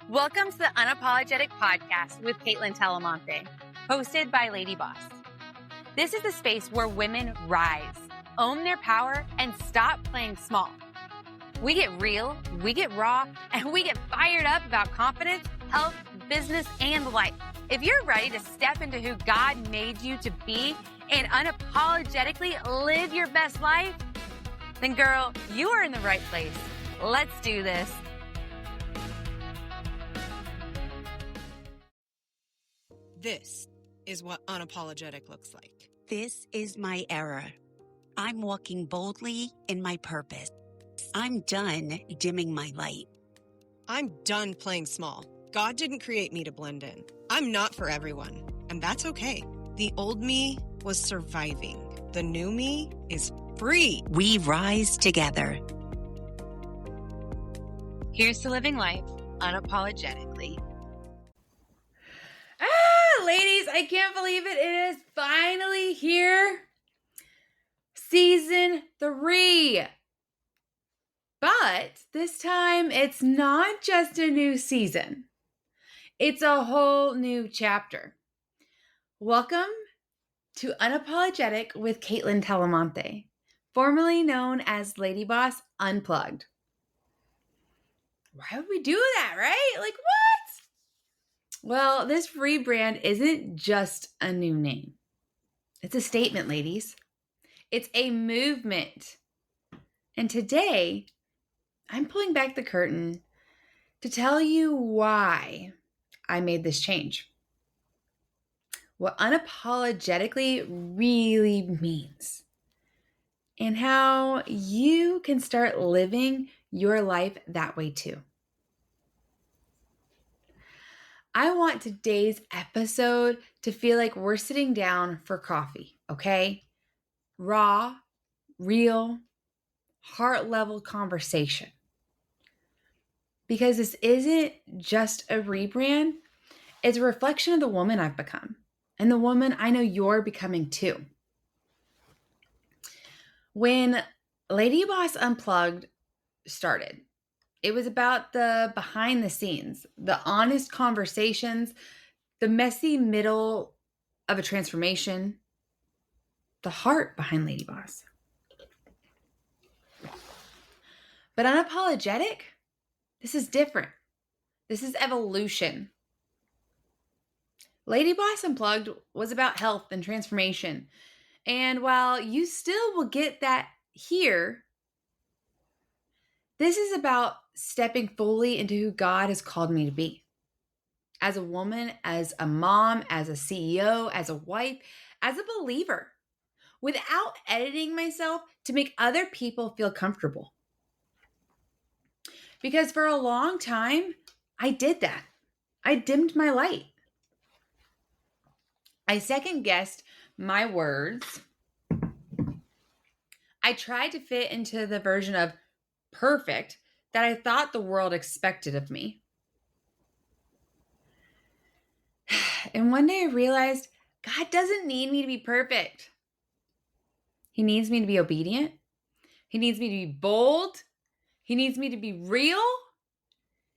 Welcome to the Unapologetic podcast with Kaitlyn Talamante, hosted by LadyBoss. This is a space where women rise, own their power, and stop playing small. We get real, we get raw, and we get fired up about confidence, health, business, and life. If you're ready to step into who God made you to be and unapologetically live your best life, then girl, you are in the right place. Let's do this. This is what unapologetic looks like. This is my era. I'm walking boldly in my purpose. I'm done dimming my light. I'm done playing small. God didn't create me to blend in. I'm not for everyone, and that's okay. The old me was surviving. The new me is free. We rise together. Here's to living life unapologetically. Ladies, I can't believe it. It is finally here. Season 3. But this time, it's not just a new season. It's a whole new chapter. Welcome to Unapologetic with Kaitlyn Talamante, formerly known as LadyBoss Unplugged. Why would we do that, right? Like, what? Well, this rebrand isn't just a new name. It's a statement, ladies. It's a movement. And today, I'm pulling back the curtain to tell you why I made this change. What unapologetically really means. And how you can start living your life that way too. I want today's episode to feel like we're sitting down for coffee, okay? Raw, real, heart-level conversation. Because this isn't just a rebrand, it's a reflection of the woman I've become and the woman I know you're becoming too. When LadyBoss Unplugged started, it was about the behind the scenes, the honest conversations, the messy middle of a transformation, the heart behind LadyBoss. But unapologetic, this is different. This is evolution. LadyBoss Unplugged was about health and transformation. And while you still will get that here, this is about stepping fully into who God has called me to be. As a woman, as a mom, as a CEO, as a wife, as a believer, without editing myself to make other people feel comfortable. Because for a long time, I did that. I dimmed my light. I second-guessed my words. I tried to fit into the version of perfect that I thought the world expected of me. And one day I realized God doesn't need me to be perfect. He needs me to be obedient. He needs me to be bold. He needs me to be real.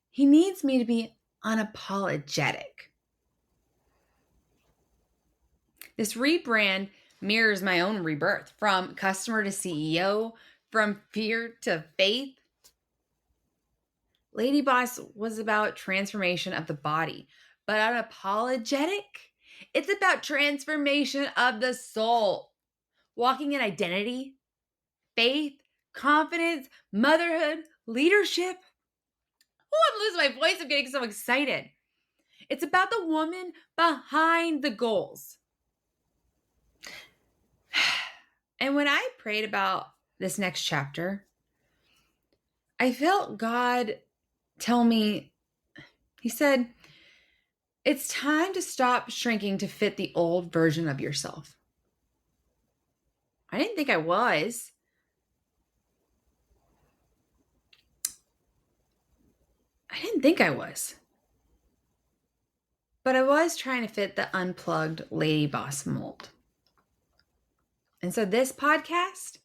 He needs me to be unapologetic. This rebrand mirrors my own rebirth from customer to CEO, from fear to faith. LadyBoss was about transformation of the body, but unapologetic, it's about transformation of the soul. Walking in identity, faith, confidence, motherhood, leadership. Oh, I'm losing my voice. I'm getting so excited. It's about the woman behind the goals. And when I prayed about this next chapter, I felt God tell me, he said, it's time to stop shrinking to fit the old version of yourself. I didn't think I was. But I was trying to fit the unplugged LadyBoss mold. And so this podcast,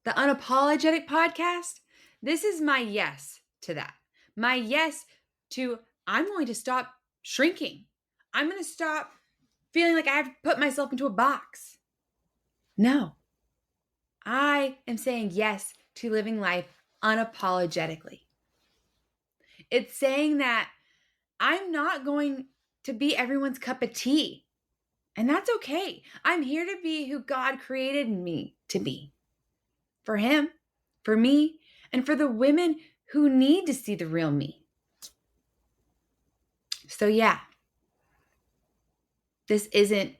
the Unapologetic podcast, this is my yes to that. My yes to I'm going to stop shrinking. I'm going to stop feeling like I have to put myself into a box. No, I am saying yes to living life unapologetically. It's saying that I'm not going to be everyone's cup of tea. And that's okay. I'm here to be who God created me to be. For Him, for me, and for the women who need to see the real me. So yeah, this isn't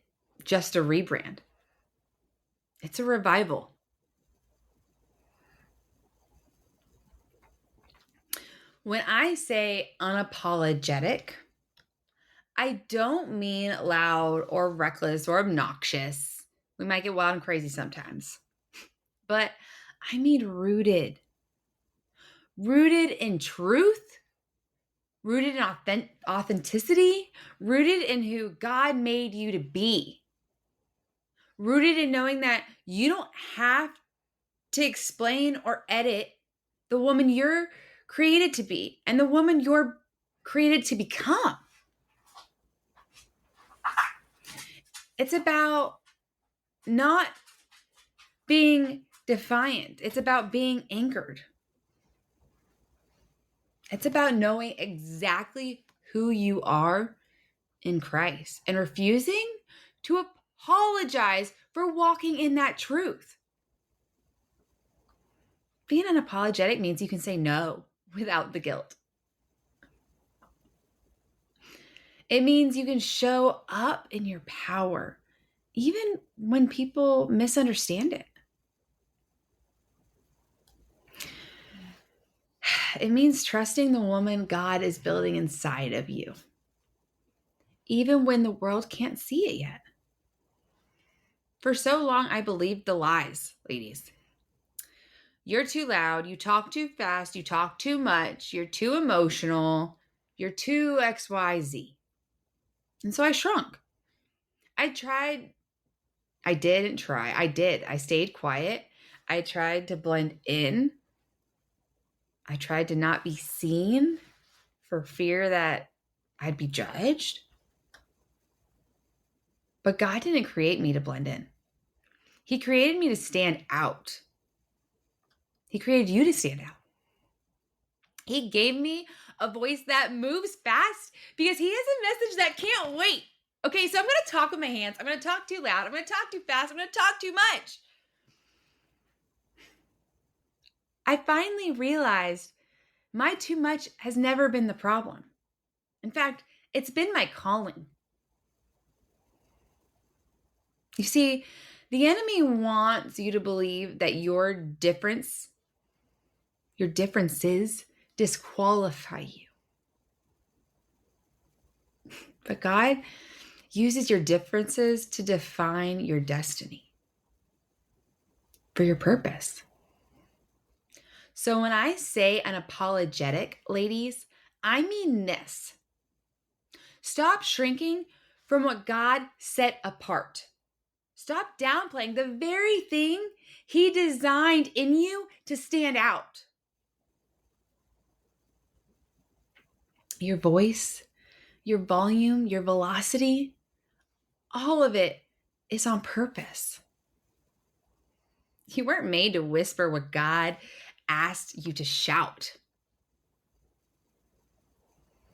just a rebrand. It's a revival. When I say unapologetic, I don't mean loud or reckless or obnoxious. We might get wild and crazy sometimes. But I mean rooted. Rooted in truth, rooted in authenticity, rooted in who God made you to be. Rooted in knowing that you don't have to explain or edit the woman you're created to be and the woman you're created to become. It's about not being defiant. It's about being anchored. It's about knowing exactly who you are in Christ and refusing to apologize for walking in that truth. Being unapologetic means you can say no without the guilt. It means you can show up in your power, even when people misunderstand it. It means trusting the woman God is building inside of you, even when the world can't see it yet. For so long, I believed the lies, ladies. You're too loud, you talk too fast, you talk too much, you're too emotional, you're too XYZ. And so I shrunk. I stayed quiet. I tried to blend in. I tried to not be seen for fear that I'd be judged. But God didn't create me to blend in. He created me to stand out. He created you to stand out. He gave me a voice that moves fast because He has a message that can't wait. Okay, so I'm going to talk with my hands. I'm going to talk too loud. I'm going to talk too fast. I'm going to talk too much. I finally realized my too much has never been the problem. In fact, it's been my calling. You see, the enemy wants you to believe that your differences disqualify you. But God uses your differences to define your destiny for your purpose. So when I say unapologetic, ladies, I mean this. Stop shrinking from what God set apart. Stop downplaying the very thing He designed in you to stand out. Your voice, your volume, your velocity, all of it is on purpose. You weren't made to whisper what God asked you to shout.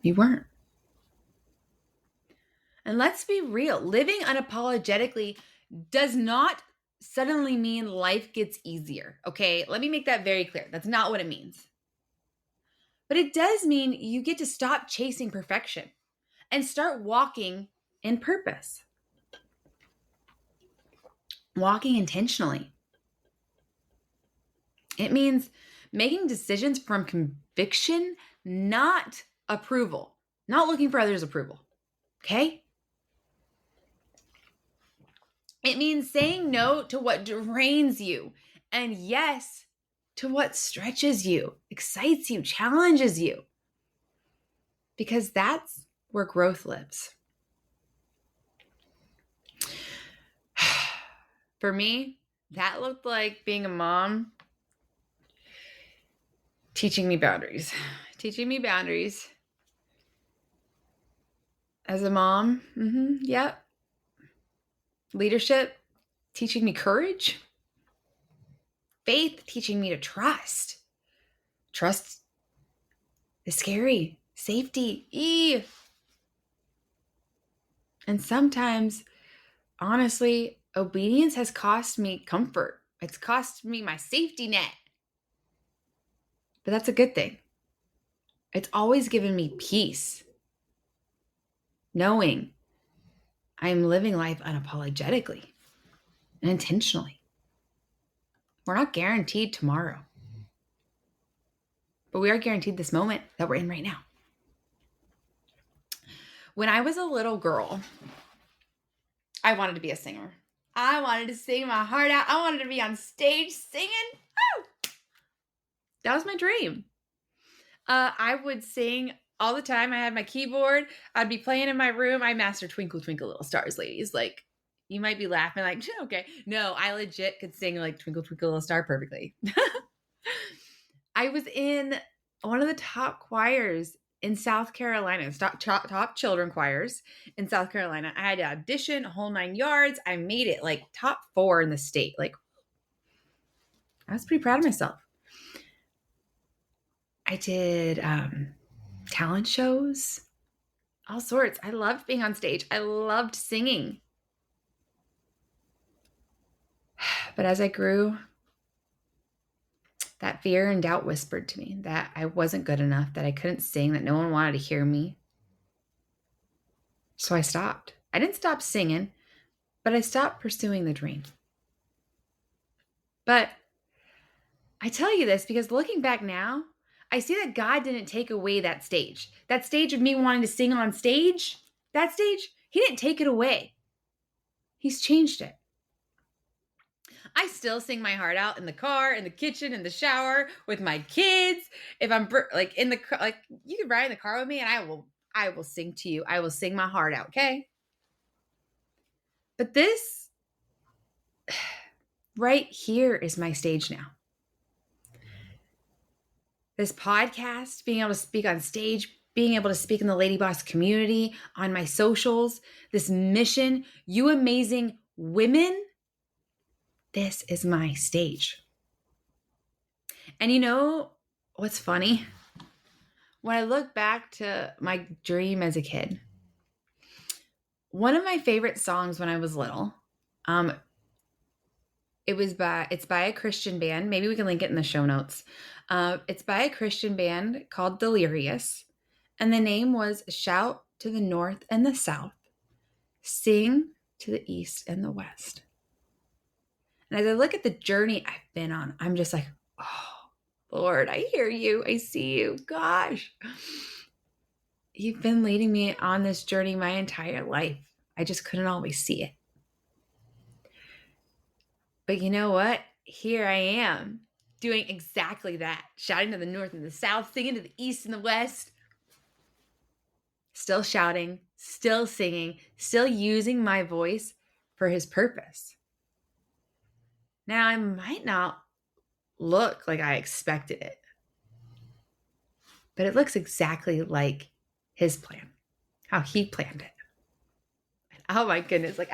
You weren't. And let's be real, living unapologetically does not suddenly mean life gets easier, okay? Let me make that very clear. That's not what it means. But it does mean you get to stop chasing perfection and start walking in purpose. Walking intentionally. It means making decisions from conviction, not approval, not looking for others' approval, okay? It means saying no to what drains you and yes to what stretches you, excites you, challenges you. Because that's where growth lives. For me, that looked like being a mom, teaching me boundaries. as a mom. Yep. Leadership, teaching me courage. Faith, teaching me to trust. Trust is scary. Safety. And sometimes, honestly, obedience has cost me comfort. It's cost me my safety net. But that's a good thing. It's always given me peace, knowing I am living life unapologetically and intentionally. We're not guaranteed tomorrow, but we are guaranteed this moment that we're in right now. When I was a little girl, I wanted to be a singer. I wanted to sing my heart out. I wanted to be on stage singing. Woo! That was my dream. I would sing all the time. I had my keyboard. I'd be playing in my room. I mastered Twinkle, Twinkle, Little Stars, ladies. Like, you might be laughing like, okay. No, I legit could sing like Twinkle, Twinkle, Little Star perfectly. I was in one of the top choirs in South Carolina, top children choirs in South Carolina. I had to audition a whole 9 yards. I made it like top 4 in the state. Like, I was pretty proud of myself. I did talent shows, all sorts. I loved being on stage. I loved singing. But as I grew, that fear and doubt whispered to me that I wasn't good enough, that I couldn't sing, that no one wanted to hear me. So I stopped. I didn't stop singing, but I stopped pursuing the dream. But I tell you this because looking back now, I see that God didn't take away that stage. That stage of me wanting to sing on stage, that stage, He didn't take it away. He's changed it. I still sing my heart out in the car, in the kitchen, in the shower, with my kids. If I'm like in the car, like you can ride in the car with me and I will sing to you. I will sing my heart out, okay? But this right here is my stage now. This podcast, being able to speak on stage, being able to speak in the LadyBoss community, on my socials, this mission, you amazing women, this is my stage. And you know what's funny? When I look back to my dream as a kid, one of my favorite songs when I was little, it's by a Christian band. Maybe we can link it in the show notes. It's by a Christian band called Delirious. And the name was Shout to the North and the South, Sing to the East and the West. And as I look at the journey I've been on, I'm just like, oh, Lord, I hear you. I see you. Gosh, you've been leading me on this journey my entire life. I just couldn't always see it. But you know what? Here I am doing exactly that. Shouting to the north and the south, singing to the east and the west. Still shouting, still singing, still using my voice for His purpose. Now, I might not look like I expected it, but it looks exactly like His plan, how He planned it. And oh my goodness, like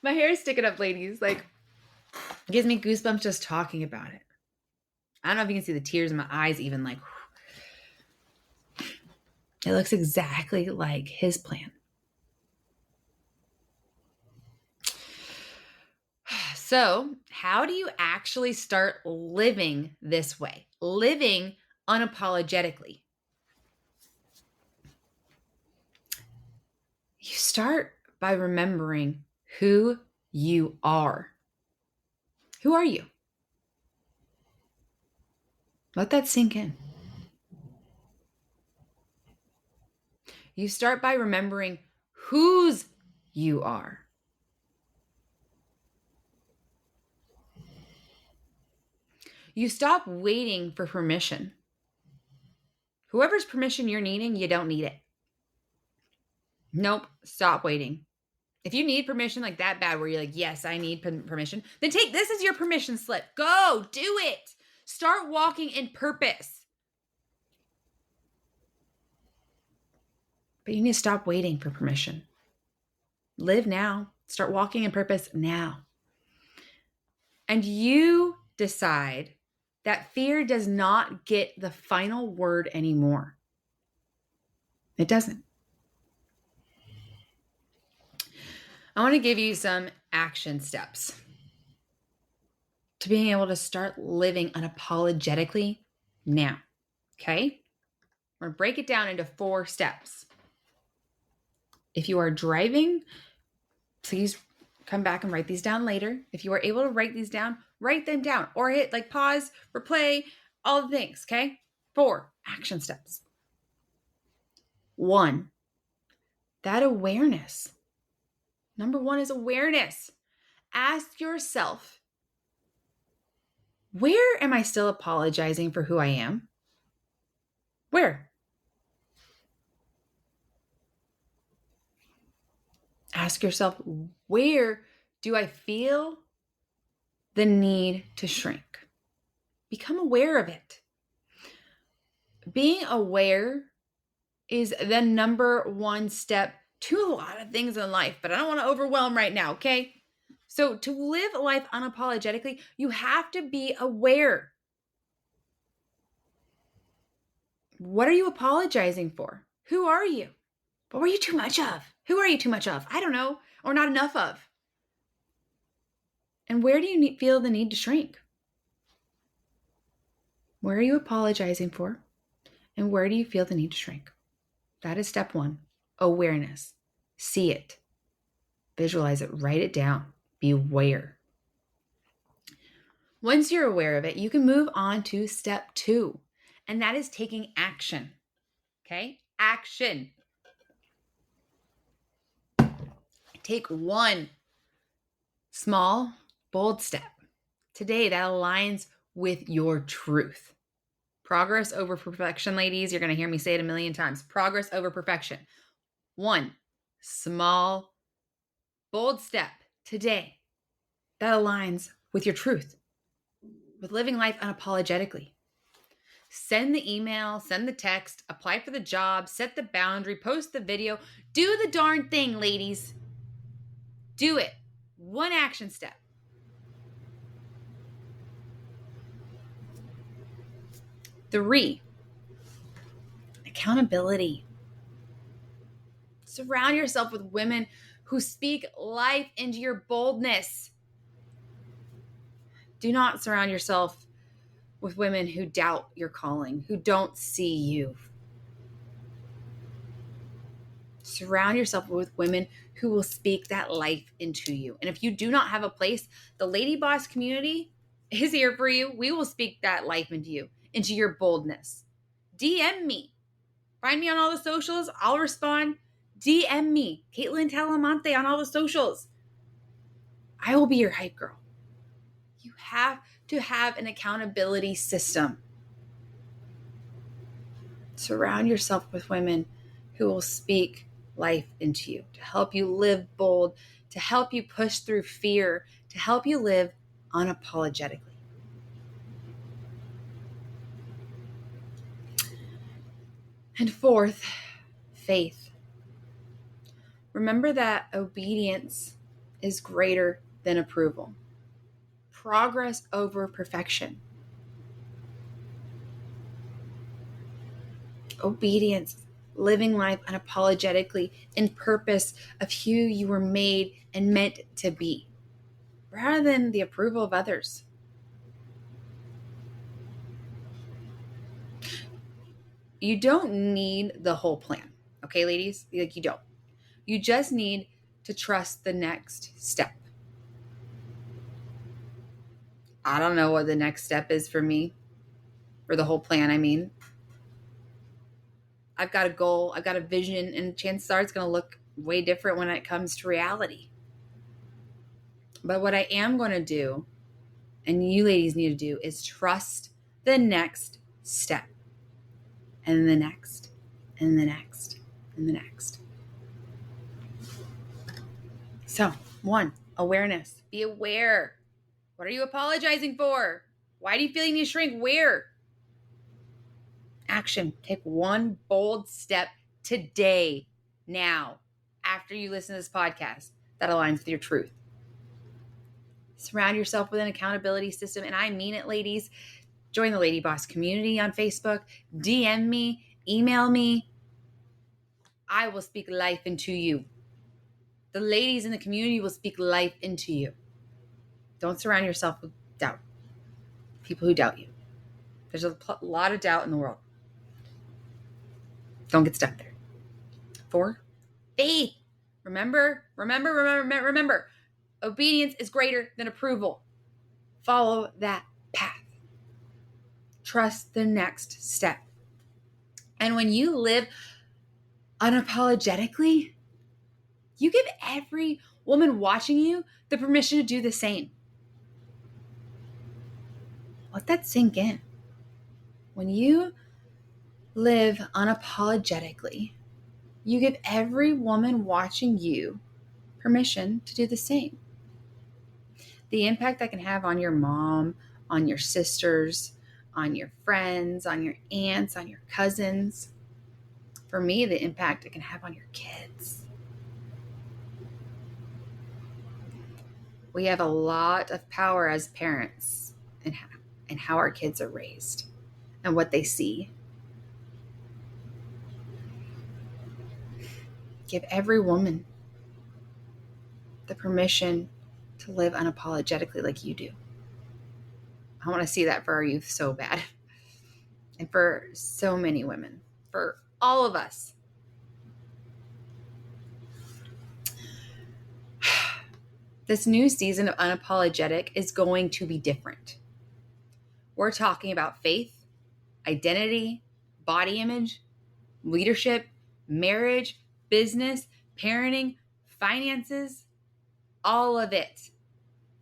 my hair is sticking up, ladies. Like, it gives me goosebumps just talking about it. I don't know if you can see the tears in my eyes, even like, it looks exactly like His plan. So, how do you actually start living this way? Living unapologetically? You start by remembering who you are. Who are you? Let that sink in. You start by remembering whose you are. You stop waiting for permission. Whoever's permission you're needing, you don't need it. Nope, stop waiting. If you need permission like that bad where you're like, yes, I need permission, then take this as your permission slip. Go, do it. Start walking in purpose. But you need to stop waiting for permission. Live now. Start walking in purpose now. And you decide that fear does not get the final word anymore. It doesn't. I want to give you some action steps to being able to start living unapologetically now. Okay? We're going to break it down into 4 steps. If you are driving, please come back and write these down later. If you are able to write these down, write them down or hit like pause, replay, all the things, okay? 4 action steps. 1, that awareness. Number 1 is awareness. Ask yourself, where am I still apologizing for who I am? Where? Ask yourself, where do I feel the need to shrink? Become aware of it. Being aware is the number 1 step to a lot of things in life, but I don't want to overwhelm right now, okay? So to live life unapologetically, you have to be aware. What are you apologizing for? Who are you? What were you too much of? Who are you too much of? I don't know, or not enough of. And where do you feel the need to shrink? Where are you apologizing for? And where do you feel the need to shrink? That is step 1, awareness. See it. Visualize it. Write it down. Be aware. Once you're aware of it, you can move on to step 2, and that is taking action. Okay? Action. Take 1 small, bold step today that aligns with your truth. Progress over perfection, ladies. You're going to hear me say it a million times. Progress over perfection. 1 small, bold step today that aligns with your truth, with living life unapologetically. Send the email, send the text, apply for the job, set the boundary, post the video. Do the darn thing, ladies. Do it. 1 action step. 3, accountability. Surround yourself with women who speak life into your boldness. Do not surround yourself with women who doubt your calling, who don't see you. Surround yourself with women who will speak that life into you. And if you do not have a place, the LadyBoss community is here for you. We will speak that life into you, into your boldness. DM me. Find me on all the socials. I'll respond. DM me, Kaitlyn Talamante, on all the socials. I will be your hype girl. You have to have an accountability system. Surround yourself with women who will speak life into you, to help you live bold, to help you push through fear, to help you live unapologetically. And 4th, faith. Remember that obedience is greater than approval. Progress over perfection. Obedience, living life unapologetically in purpose of who you were made and meant to be, rather than the approval of others. You don't need the whole plan, okay, ladies? Like, you don't. You just need to trust the next step. I don't know what the next step is for me, or the whole plan, I mean. I've got a goal, I've got a vision, and chances are it's going to look way different when it comes to reality. But what I am going to do, and you ladies need to do, is trust the next step, and the next, and the next, and the next. So, 1, awareness. Be aware. What are you apologizing for? Why do you feel you need to shrink? Where? Action. Take 1 bold step today now, after you listen to this podcast, that aligns with your truth. Surround yourself with an accountability system. And I mean it, ladies. Join the LadyBoss community on Facebook. DM me, email me. I will speak life into you. The ladies in the community will speak life into you. Don't surround yourself with doubt. People who doubt you. There's a lot of doubt in the world. Don't get stuck there. 4, faith. Remember. Obedience is greater than approval. Follow that path. Trust the next step. And when you live unapologetically, you give every woman watching you the permission to do the same. Let that sink in. When you live unapologetically, you give every woman watching you permission to do the same. The impact that can have on your mom, on your sisters, on your friends, on your aunts, on your cousins. For me, the impact it can have on your kids. We have a lot of power as parents in how our kids are raised and what they see. Give every woman the permission to live unapologetically like you do. I want to see that for our youth so bad. And for so many women, for all of us. This new season of Unapologetic is going to be different. We're talking about faith, identity, body image, leadership, marriage, business, parenting, finances, all of it.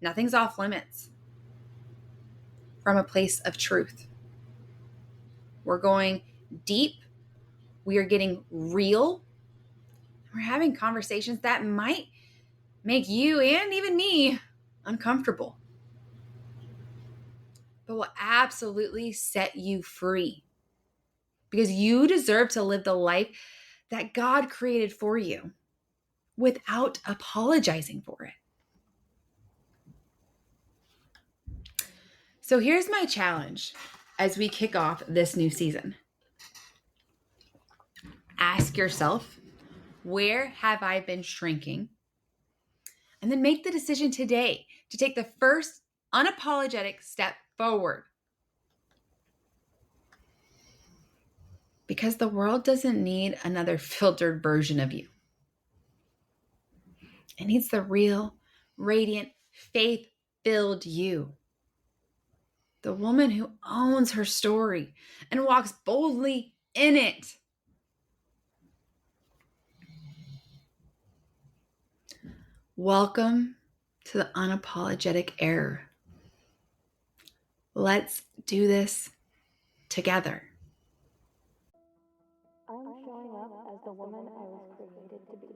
Nothing's off limits. From a place of truth. We're going deep. We are getting real. We're having conversations that might make you and even me uncomfortable, but will absolutely set you free because you deserve to live the life that God created for you without apologizing for it. So here's my challenge as we kick off this new season. Ask yourself, where have I been shrinking? And then make the decision today to take the first unapologetic step forward. Because the world doesn't need another filtered version of you. It needs the real, radiant, faith-filled you. The woman who owns her story and walks boldly in it. Welcome to the unapologetic era. Let's do this together. I'm showing up as the woman I was created to be.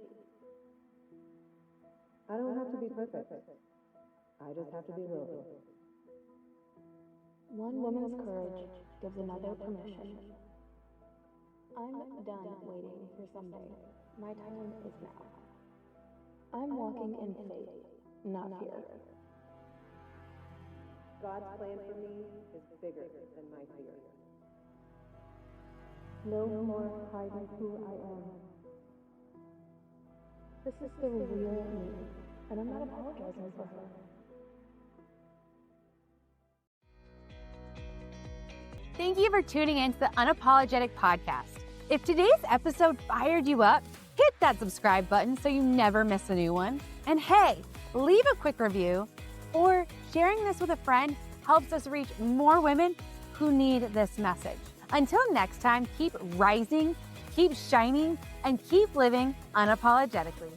I don't have to be perfect. I just have to be real. One woman's courage gives another permission. I'm done waiting for someday. My time is now. I'm walking in faith, not fear. God's plan for me is bigger than my fear. No more hiding who I am. This is the real me, and I'm not apologizing for her. Thank you for tuning in to the Unapologetic podcast. If today's episode fired you up, hit that subscribe button so you never miss a new one. And hey, leave a quick review, or sharing this with a friend helps us reach more women who need this message. Until next time, keep rising, keep shining, and keep living unapologetically.